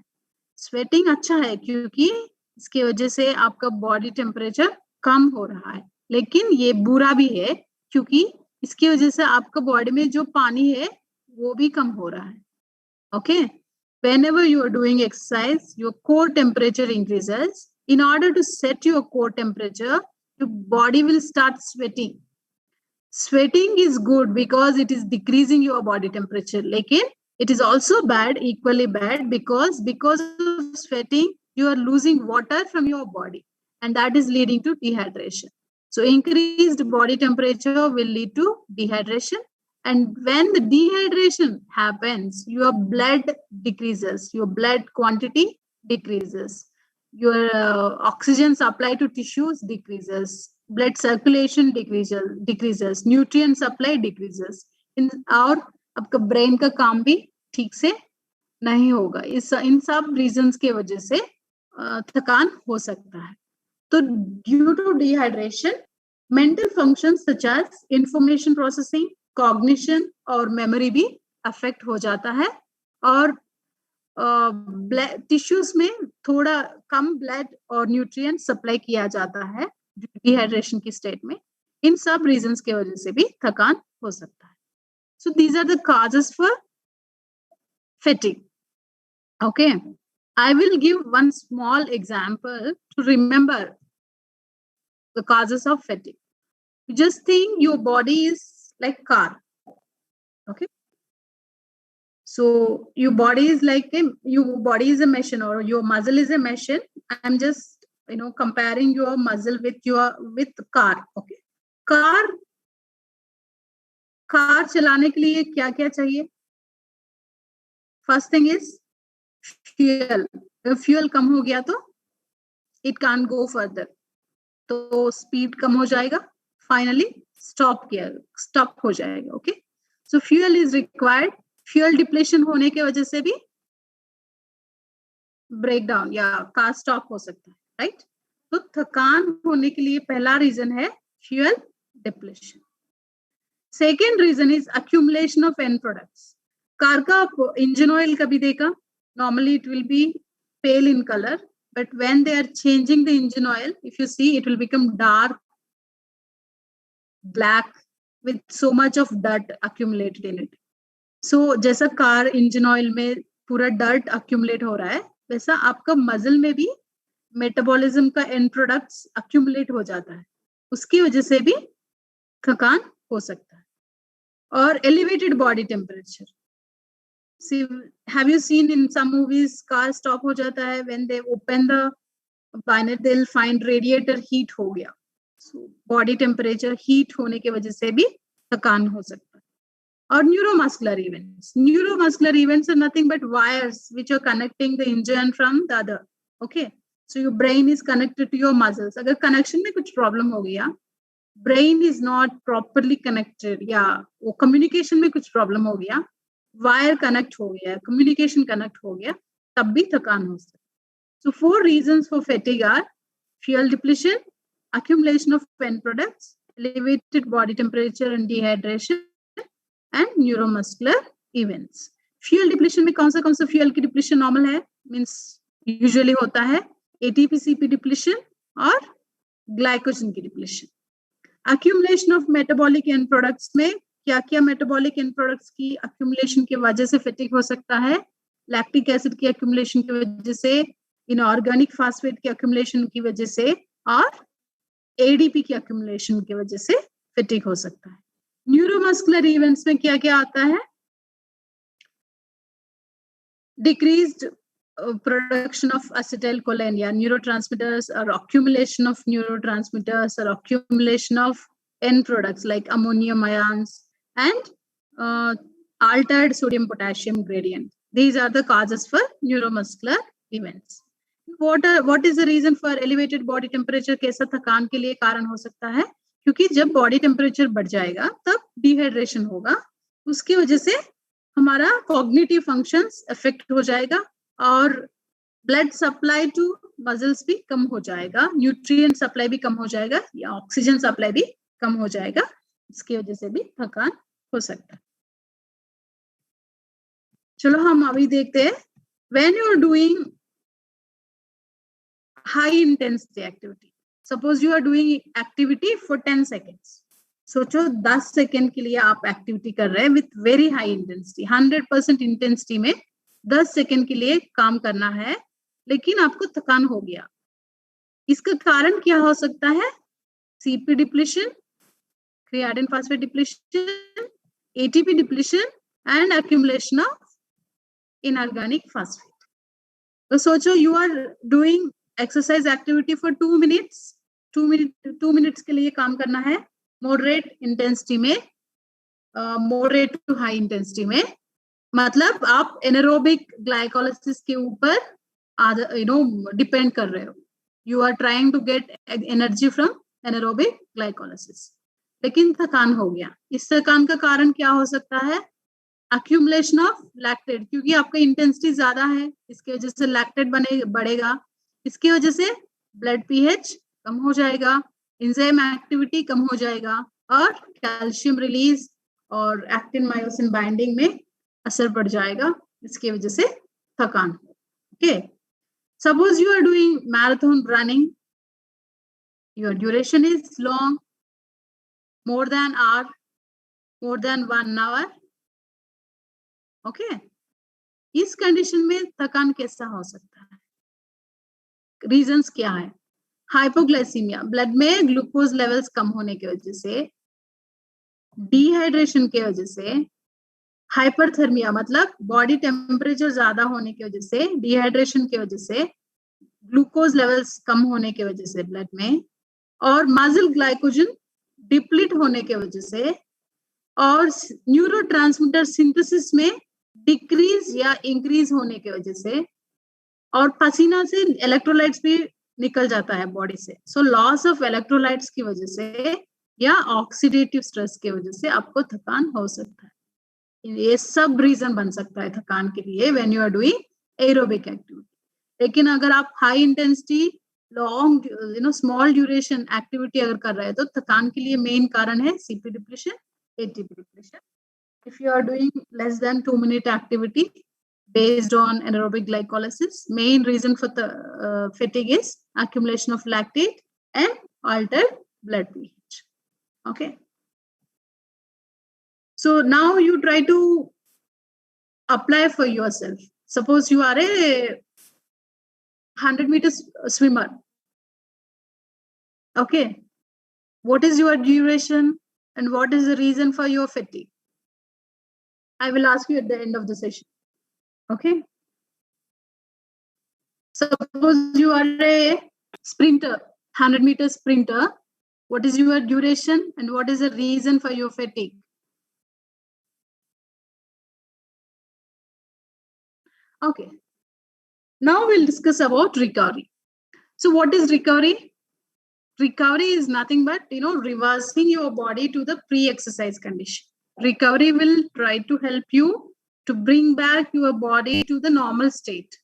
[SPEAKER 1] स्वेटिंग अच्छा है क्योंकि इसकी वजह से आपका बॉडी टेम्परेचर कम हो रहा है, लेकिन ये बुरा भी है क्योंकि इसकी वजह से आपका बॉडी में जो पानी है वो भी कम हो रहा है। Okay, whenever you are doing exercise, your core temperature increases. In order to set your core temperature, your body will start sweating. Sweating is good because it is decreasing your body temperature. Lekin it is also bad, equally bad, because of sweating, you are losing water from your body, and that is leading to dehydration. So increased body temperature will lead to dehydration. And when the dehydration happens, your blood decreases, your blood quantity decreases, your oxygen supply to tissues decreases, blood circulation decreases, nutrient supply decreases, और आपका ब्रेन का काम भी ठीक से नहीं होगा। इन सब रीजंस के वजह से थकान हो सकता है। तो due to dehydration mental functions such as information processing, cognition और मेमोरी भी अफेक्ट हो जाता है, और टिश्यूज में थोड़ा कम ब्लड और न्यूट्रिएंट सप्लाई किया जाता है, डिहाइड्रेशन की स्टेट में, इन सब रीजंस के वजह से भी थकान हो सकता है. So these are the causes for fatigue. Okay, I will give one small example to remember the causes of fatigue. Just think your body is like car. Okay, so your body is like your body is a machine, or your muscle is a machine. I'm just comparing your muscle with car. Okay, car चलाने के लिए क्या क्या चाहिए? First thing is fuel. Fuel कम हो गया तो इट कांट गो फर्दर, तो स्पीड कम हो जाएगा, फाइनली स्टॉप हो जाएगा. Okay, so fuel is required. Fuel depletion होने की वजह से भी ब्रेक डाउन या कार स्टॉप हो सकता है, राइट? तो थकान होने के लिए पहला रीजन है fuel depletion. Second reason is accumulation of end products. Car का इंजन ऑयल कभी देखा? Normally it will be pale in colour, but when they are changing the engine oil, if you see, it will become dark black with so much of dirt accumulated in it. So जैसा कार इंजन ऑयल में पूरा डर्ट अक्यूमुलेट हो रहा है, वैसा आपका मसल में भी मेटाबॉलिज्म का एंड प्रोडक्ट्स अक्यूमुलेट हो जाता है, उसकी वजह से भी थकान हो सकता है. और elevated body temperature. See, have you seen in some movies car stop हो जाता है, when they open the bonnet they'll find radiator heat हो गया. So body temperature heat होने के वजह से भी थकान हो सकता है. और neuromuscular events are nothing but wires which are connecting the engine from the other. Okay, so your brain is connected to your muscles. अगर connection में कुछ problem हो गया, brain is not properly connected, या वो communication में कुछ problem हो गया, वायर कनेक्ट हो गया, कम्युनिकेशन कनेक्ट हो गया, तब भी थकान हो सकती है. So 4 reasons for fatigue are fuel depletion, accumulation of end products, elevated body temperature and dehydration, and neuromuscular events. Fuel depletion में कौन सा फ्यूल की डिप्लीशन नॉर्मल है? मींस यूजुअली होता है ATP CP डिप्लीशन और ग्लाइकोजन की depletion. accumulation of metabolic end products में क्या क्या मेटाबॉलिक एंड प्रोडक्ट्स की अक्यूमुलेशन की वजह से फैटिग हो सकता है? लैक्टिक एसिड की अक्यूमुलेशन की वजह से, इनऑर्गेनिक फास्फेट की अक्यूमुलेशन की वजह से, और एडीपी की अक्यूमुलेशन की वजह से फैटिग हो सकता है. न्यूरोमस्कुलर इवेंट्स में क्या क्या आता है? डिक्रीज्ड प्रोडक्शन ऑफ acetylcholine या न्यूरोट्रांसमीटर्स, और accumulation of neurotransmitters, or accumulation of end products like ammonium ions and altered sodium potassium gradient. These are the causes for neuromuscular events. What is the reason for elevated body temperature? कैसा थकान के लिए कारण हो सकता है? क्योंकि जब बॉडी टेम्परेचर बढ़ जाएगा तब डिहाइड्रेशन होगा, उसकी वजह से हमारा कॉग्निटिव फंक्शंस अफेक्ट हो जाएगा, और ब्लड सप्लाई टू मसल्स भी कम हो जाएगा, न्यूट्रिएंट सप्लाई भी कम हो जाएगा, या ऑक्सीजन सप्लाई भी कम हो जाएगा, इसकी वजह से भी थकान हो सकता है. चलो हम अभी देखते हैं. When you are doing high intensity activity, suppose you are doing activity for 10 seconds. सोचो 10 सेकेंड के लिए आप एक्टिविटी कर रहे हैं with very high intensity, 100% intensity में 10 सेकेंड के लिए काम करना है, लेकिन आपको थकान हो गया. इसका कारण क्या हो सकता है? CP depletion, creatine phosphate depletion, ATP depletion, and accumulation of inorganic phosphate. तो सोचो you are doing exercise activity for 2 minutes. 2 minutes के लिए काम करना है moderate intensity में, moderate to high intensity में. मतलब आप anaerobic glycolysis के ऊपर डिपेंड कर रहे हो. You are trying to get energy from anaerobic glycolysis. लेकिन थकान हो गया. इस थकान का कारण क्या हो सकता है? अक्यूमुलेशन ऑफ लैक्टेट, क्योंकि आपका इंटेंसिटी ज्यादा है, इसकी वजह से लैक्टेट बढ़ेगा, इसकी वजह से ब्लड पीएच कम हो जाएगा, एंजाइम एक्टिविटी कम हो जाएगा, और कैल्शियम रिलीज और एक्टिन मायोसिन बाइंडिंग में असर पड़ जाएगा, इसकी वजह से थकान. Okay, suppose you are doing marathon running your duration is long, more than hour, more than 1 hour. Okay, इस कंडीशन में थकान कैसा हो सकता है? रीजंस क्या है? हाइपोग्लाइसीमिया, ब्लड में ग्लूकोज लेवल्स कम होने की वजह से, डिहाइड्रेशन की वजह से, हाइपरथर्मिया मतलब बॉडी टेम्परेचर ज्यादा होने की वजह से, डिहाइड्रेशन की वजह से, ग्लूकोज लेवल्स कम होने की वजह से ब्लड में, और मसल ग्लाइकोजन डिप्लीट होने की वजह से, और न्यूरोट्रांसमीटर सिंथेसिस में डिक्रीज या इंक्रीज होने की वजह से, और पसीना से इलेक्ट्रोलाइट्स भी निकल जाता है बॉडी से। सो लॉस ऑफ इलेक्ट्रोलाइट्स की वजह से या ऑक्सीडेटिव स्ट्रेस की वजह से आपको थकान हो सकता है। ये सब रीजन बन सकता है थकान के लिए when you are doing aerobic activity. लेकिन अगर आप high intensity long small duration activity अगर कर रहे हैं तो थकान के लिए मेन कारण है CP depletion, ATP depletion. If you are doing less than 2-minute activity based on anaerobic glycolysis, main reason for the fatigue is accumulation of lactate and altered blood pH. Okay. So now you try to apply for yourself. Suppose you are a 100-meter swimmer. Okay. What is your duration and what is the reason for your fatigue? I will ask you at the end of the session. Okay. Suppose you are a sprinter, 100-meter sprinter. What is your duration and what is the reason for your fatigue? Okay. Now we'll discuss about recovery. So what is recovery? Recovery is nothing but, reversing your body to the pre-exercise condition. Recovery will try to help you to bring back your body to the normal state,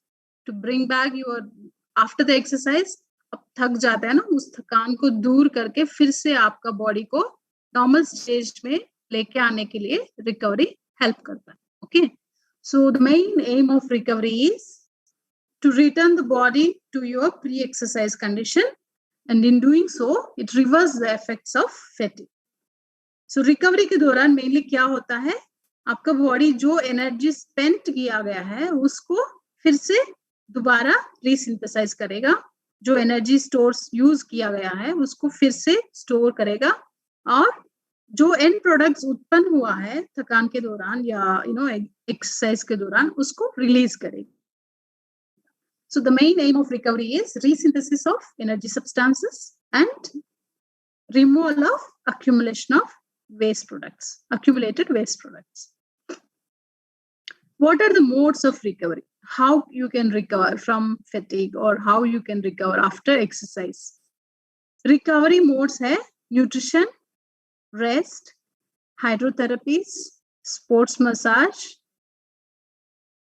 [SPEAKER 1] to bring back your after the exercise. अब थक जाता है ना, उस थकान को दूर करके फिर से आपका बॉडी को नॉर्मल स्टेज में लेके आने के लिए रिकवरी हेल्प करता है. Okay, so the main M of recovery is to return the body to your pre-exercise condition, and in doing so it reverses the effects of fatigue. So recovery के दौरान मेनली क्या होता है, आपका बॉडी जो एनर्जी स्पेंड किया गया है उसको फिर से दोबारा रीसिंथेसाइज करेगा, जो एनर्जी स्टोर्स यूज किया गया है उसको फिर से स्टोर करेगा, और जो एंड प्रोडक्ट्स उत्पन्न हुआ है थकान के दौरान या एक्सरसाइज के दौरान उसको रिलीज करेगा. So the main aim of recovery is resynthesis of energy substances and removal of accumulation of waste products, accumulated waste products. What are the modes of recovery? How you can recover from fatigue or how you can recover after exercise? Recovery modes hai nutrition, rest, hydrotherapies, sports massage,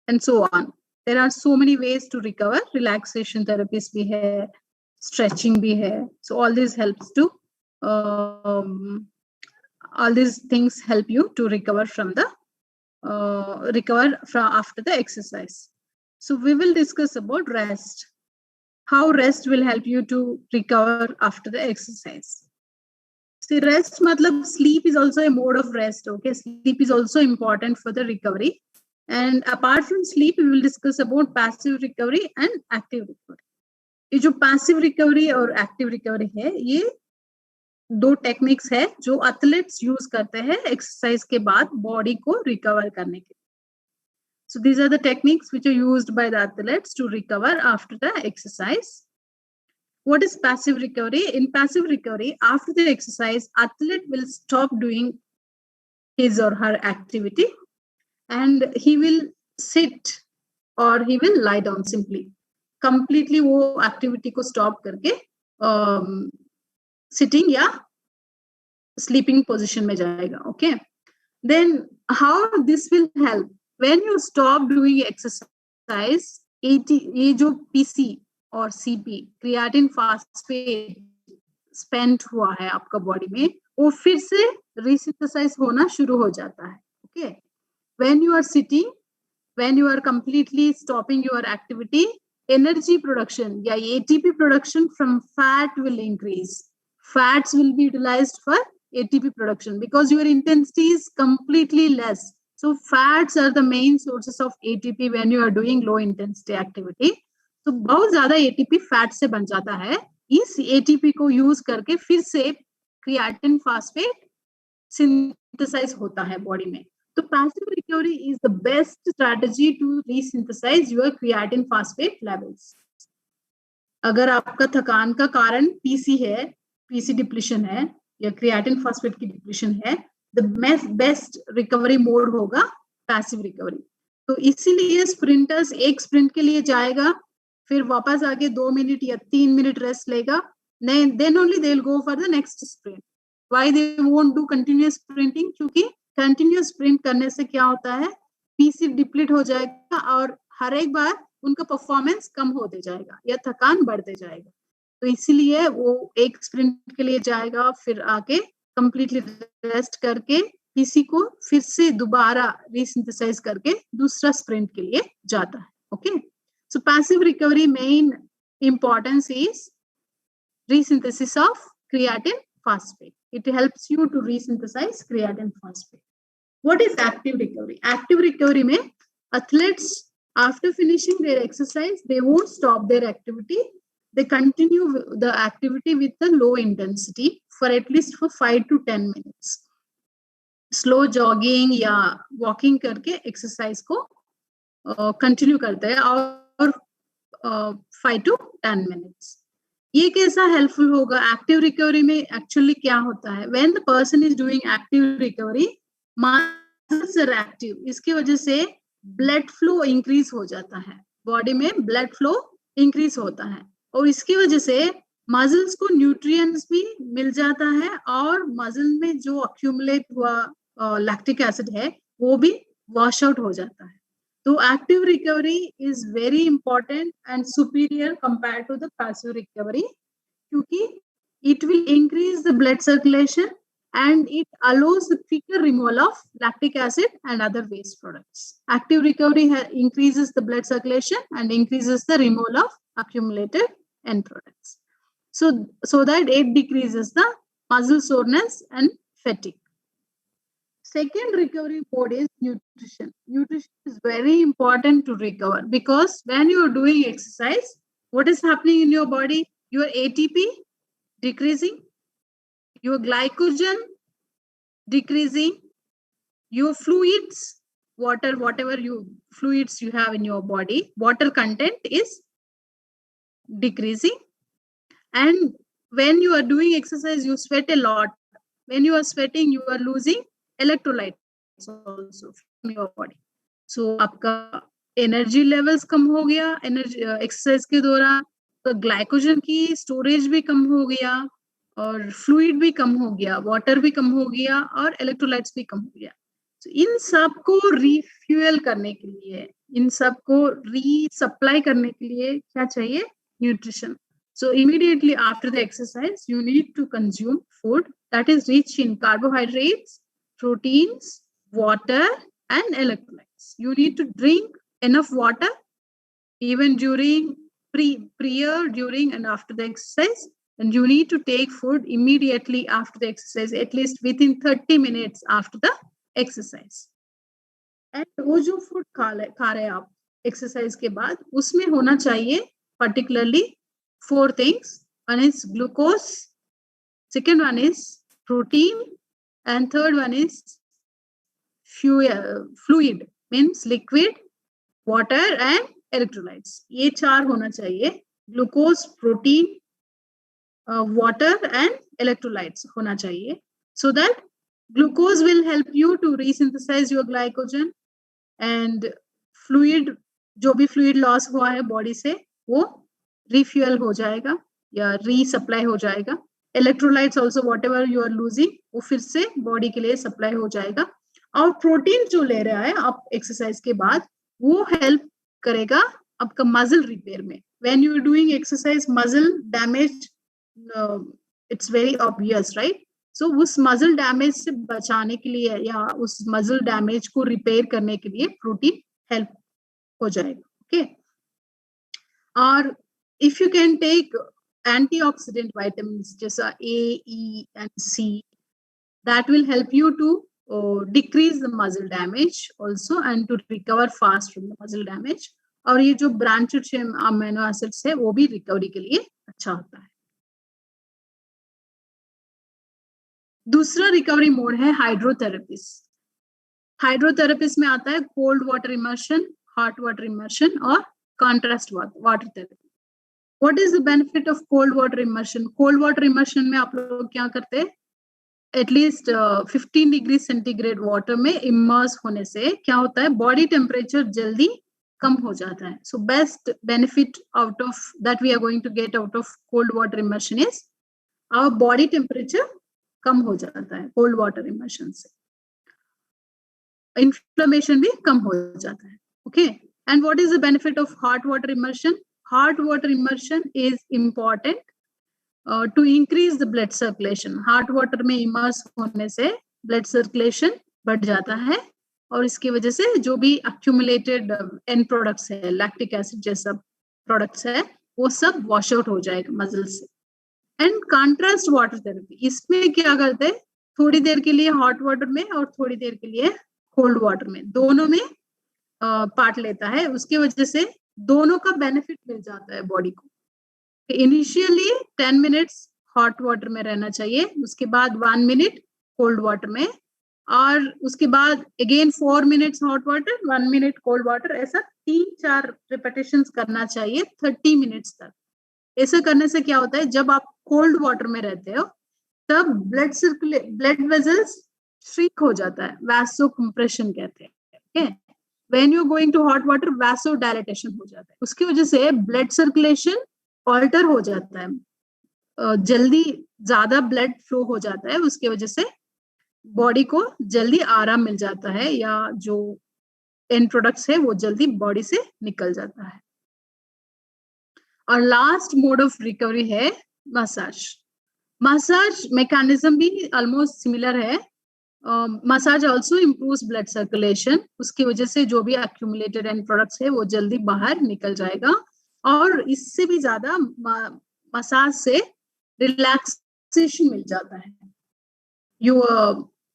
[SPEAKER 1] and so on. There are so many ways to recover. Relaxation therapies bhi hai, stretching bhi hai. So all these helps to all these things help you to recover from the after the exercise. So we will discuss about rest. How rest will help you to recover after the exercise. See, rest matlab sleep is also a mode of rest. Okay, sleep is also important for the recovery. And apart from sleep, we will discuss about passive recovery and active recovery. ये जो passive recovery और active recovery है, ये दो टेक्निक्स है जो एथलीट्स यूज करते हैं एक्सरसाइज के बाद बॉडी को रिकवर करने के लिए. So these are the techniques which are used by the athletes to recover after the exercise. What is passive recovery? In passive recovery, after the exercise, athlete will stop doing his or her activity, and he will sit or he will lie down simply. Completely वो activity को stop करके sitting या sleeping position में जाएगा. Okay. Then how this will help? When you stop doing exercise, ये जो PC और CP, creatine phosphate spent हुआ है आपका बॉडी में, वो फिर से resynthesize होना शुरू हो जाता है. Okay. When you are sitting, when you are completely stopping your activity, energy production या ATP production from fat will increase. fats will be utilized for ATP production because your intensity is completely less. So fats are the main sources of ATP when you are doing low intensity activity. तो बहुत ज्यादा ATP फैट से बन जाता है. इस ATP को यूज करके फिर से क्रिएटिन फास्फेट सिंथेसाइज होता है बॉडी में. तो passive recovery is the best strategy to resynthesise your creatine phosphate levels. अगर आपका थकान का कारण पीसी है, पीसी डिप्लीशन है या क्रिएटिन फास्फेट की डिप्लीशन है, द बेस्ट रिकवरी मोड होगा पैसिव रिकवरी. तो इसीलिए स्प्रिंटर्स एक स्प्रिंट के लिए जाएगा, फिर वापस आके 2 मिनट या 3 मिनट रेस्ट लेगा, then only they will go for the next sprint. Why they won't do continuous sprinting? क्योंकि कंटिन्यूअस स्प्रिंट करने से क्या होता है, पीसी डिप्लीट हो जाएगा और हर एक बार उनका परफॉर्मेंस कम होते जाएगा या थकान बढ़ते जाएगा. तो इसीलिए वो एक स्प्रिंट के लिए जाएगा, फिर आके कंप्लीटली रेस्ट करके पीसी को फिर से दोबारा रीसिंथेसाइज करके दूसरा स्प्रिंट के लिए जाता है. Okay, so passive recovery main importance is resynthesis of creatine phosphate. It helps you to resynthesize creatine phosphate. What is active recovery? Active recovery में athletes after finishing their exercise, they won't stop their activity. They continue the activity with the low intensity for at least for 5 to 10 minutes. Slow jogging या walking करके exercise को continue करते हैं और 5 to 10 minutes. ये कैसा हेल्पफुल होगा? एक्टिव रिकवरी में एक्चुअली क्या होता है, when the person is doing active recovery, muscles are active, इसकी वजह से ब्लड फ्लो इंक्रीज हो जाता है, बॉडी में ब्लड फ्लो इंक्रीज होता है और इसकी वजह से मसल्स को न्यूट्रिएंट्स भी मिल जाता है और मसल में जो अक्यूमुलेट हुआ लैक्टिक एसिड है वो भी वॉश आउट हो जाता है. So active recovery is very important and superior compared to the passive recovery क्योंकि it will increase the blood circulation and it allows the quicker removal of lactic acid and other waste products. Active recovery increases the blood circulation and increases the removal of accumulated end products. So that it decreases the muscle soreness and fatigue. Second recovery mode is nutrition. Nutrition is very important to recover because when you are doing exercise, what is happening in your body? Your ATP decreasing, your glycogen decreasing, your fluids, water, whatever fluids you have in your body, water content is decreasing. And when you are doing exercise, you sweat a lot. When you are sweating, you are losing electrolytes also from your body. So आपका एनर्जी लेवल्स कम हो गया एनर्जी एक्सरसाइज के दौरान, तो ग्लाइकोजन की स्टोरेज भी कम हो गया और फ्लूइड भी कम हो गया, वाटर भी कम हो गया और इलेक्ट्रोलाइट्स भी कम हो गया. So इन सब को रिफ्यूएल करने के लिए, इन सब को रीसप्लाई करने के लिए क्या चाहिए? Nutrition. So immediately after the exercise, you need to consume food that is rich in carbohydrates, proteins, water, and electrolytes. You need to drink enough water even during prior, during, and after the exercise. And you need to take food immediately after the exercise, at least within 30 minutes after the exercise. And वो जो फूड खा रहे हैं आप एक्सरसाइज के बाद, उसमें होना चाहिए particularly 4 things. One is glucose, second one is protein, and third one is fluid, means liquid, water and electrolytes. ये 4 होना चाहिए. Glucose, protein, water and electrolytes होना चाहिए. So that glucose will help you to resynthesize your glycogen and fluid, जो भी fluid loss हुआ है body से, वो refuel हो जाएगा या resupply हो जाएगा. Electrolytes also whatever you are losing, वो फिर से body के लिए supply हो जाएगा. और प्रोटीन जो ले रहा है आप एक्सरसाइज के बाद, वो हेल्प करेगा आपका मसल रिपेयर में. When you are doing exercise, muscle damage, it's very obvious, right? So उस मसल डैमेज से बचाने के लिए या उस मसल डैमेज को रिपेयर करने के लिए प्रोटीन हेल्प हो जाएगा. ओके, और if you can take antioxidant vitamins जैसा A, E and C that will help you to decrease the muscle damage also and to recover fast from the muscle damage. और ये जो branched chain amino acids है वो भी recovery के लिए अच्छा होता है. दूसरा रिकवरी मोड है हाइड्रोथेरेपीज. हाइड्रोथेरेपीज में आता है cold water immersion, hot water immersion और contrast water therapy. What is the benefit of cold water immersion? Cold water immersion में आप लोग क्या करते हैं, एटलीस्ट 15 डिग्री सेंटीग्रेड वाटर में इमर्स होने से क्या होता है, बॉडी टेम्परेचर जल्दी कम हो जाता है. So best benefit out of that we are going to get out of cold water immersion is our body temperature कम हो जाता है कोल्ड वाटर इमर्शन से. इन्फ्लेमेशन भी कम हो जाता है. Okay, and what is the benefit of hot water immersion? Hot water immersion is important to increase the blood circulation. Hot water में इमर्स होने से ब्लड सर्कुलेशन बढ़ जाता है और इसकी वजह से जो भी एक्यूमुलेटेड एंड प्रोडक्ट्स है, लैक्टिक एसिड जैसा प्रोडक्ट्स है, वो सब वॉश आउट हो जाएगा मसल से. एंड कॉन्ट्रास्ट वाटर थेरेपी, इसमें क्या करते हैं, थोड़ी देर के लिए हॉट वाटर में और थोड़ी देर के लिए कोल्ड वाटर में, दोनों में पार्ट लेता है. उसकी वजह से दोनों का बेनिफिट मिल जाता है बॉडी को. इनिशियली 10 मिनट्स हॉट वाटर में रहना चाहिए, उसके बाद 1 मिनट कोल्ड वाटर में, और उसके बाद again 4 minutes hot water, 1 minute cold water. ऐसा 3-4 रिपीटेशंस करना चाहिए 30 मिनट्स तक. ऐसा करने से क्या होता है, जब आप कोल्ड वाटर में रहते हो तब ब्लड वेजल्स श्रिंक हो जाता है, वैसो कंप्रेशन कहते हैं. When you going to hot water vasodilatation हो जाता है. उसकी वजह से ब्लड सर्कुलेशन ऑल्टर हो जाता है, जल्दी ज्यादा ब्लड फ्लो हो जाता है. उसकी वजह से बॉडी को जल्दी आराम मिल जाता है, या जो एंड प्रोडक्ट्स है वो जल्दी बॉडी से निकल जाता है. और लास्ट मोड ऑफ रिकवरी है मसाज. मसाज मैकेनिज्म भी ऑलमोस्ट सिमिलर है. Massage also improves blood circulation. उसकी वजह से जो भी एक्यूमुलेटेड एंड प्रोडक्ट्स है वो जल्दी बाहर निकल जाएगा. और इससे भी ज्यादा मसाज से रिलैक्सेशन मिल जाता है. यो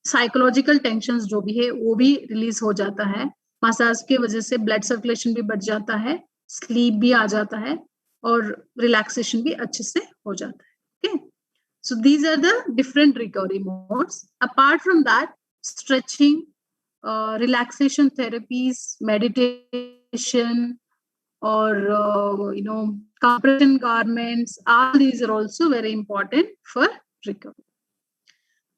[SPEAKER 1] साइकोलॉजिकल टेंशन्स जो भी है वो भी रिलीज हो जाता है. मसाज की वजह से ब्लड सर्कुलेशन भी बढ़ जाता है, स्लीप भी आ जाता है और रिलैक्सेशन भी अच्छे से हो जाता है. Okay, so these are the different recovery modes. Apart from that, stretching, relaxation therapies, meditation, or compression garments, all these are also very important for recovery.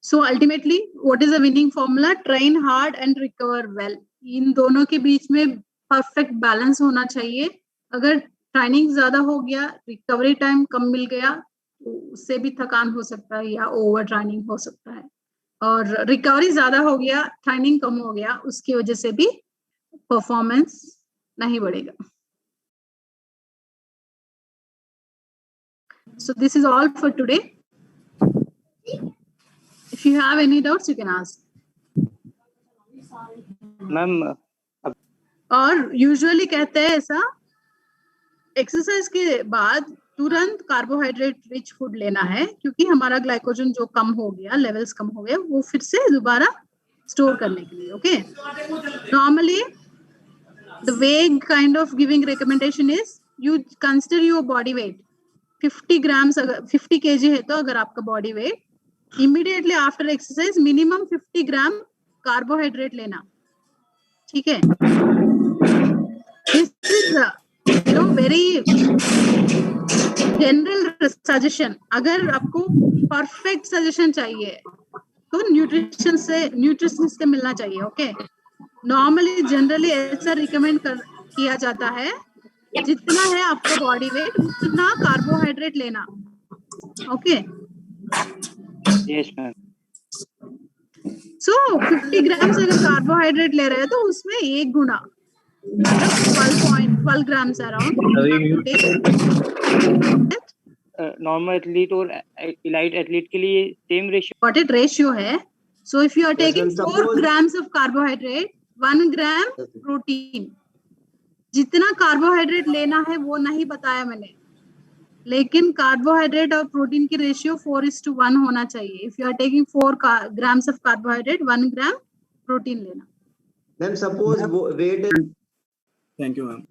[SPEAKER 1] So ultimately, what is the winning formula? Train hard and recover well. इन दोनों के बीच में परफेक्ट बैलेंस होना चाहिए. अगर ट्रेनिंग ज्यादा हो गया, रिकवरी टाइम कम मिल गया, तो उससे भी थकान हो सकता है या ओवर ट्रेनिंग हो सकता है. और रिकवरी ज्यादा हो गया, ट्रेनिंग कम हो गया, उसकी वजह से भी परफॉर्मेंस नहीं बढ़ेगा. So this is all for today. If you have any doubts, you can ask.
[SPEAKER 2] Ma'am,
[SPEAKER 1] और यूजुअली कहते हैं ऐसा, एक्सरसाइज के बाद तुरंत कार्बोहाइड्रेट रिच फूड लेना है, क्योंकि हमारा ग्लाइकोजन जो कम हो गया, लेवल्स कम हो गए, वो फिर से दोबारा स्टोर करने के लिए. Okay, normally the way kind of giving recommendation is you consider your body weight 50 grams. अगर 50 kg है तो अगर आपका body wait, immediately after exercise minimum 50 ग्राम कार्बोहाइड्रेट लेना. ठीक है, this is very general suggestion. अगर आपको परफेक्ट सजेशन चाहिए तो न्यूट्रिशनिस्ट से मिलना चाहिए. ओके, नॉर्मली जनरली ऐसा रिकमेंड किया जाता है, जितना है आपका बॉडी वेट उतना कार्बोहाइड्रेट लेना. Okay,
[SPEAKER 2] yes ma'am.
[SPEAKER 1] So 50 grams अगर कार्बोहाइड्रेट ले रहे हैं तो उसमें 1 गुना 12 grams around.
[SPEAKER 2] नॉर्मल एथलीट और एलाइट एथलीट के लिए सेम
[SPEAKER 1] रेशियो है. So if you are taking 4 grams of carbohydrate, 1 gram protein, जितना कार्बोहाइड्रेट लेना है वो नहीं बताया मैंने. लेकिन कार्बोहाइड्रेट और प्रोटीन की रेशियो 4:1 होना चाहिए. If you are taking 4 grams of carbohydrate, 1 gram protein लेना.
[SPEAKER 3] Ma'am suppose weight
[SPEAKER 4] Thank you, ma'am.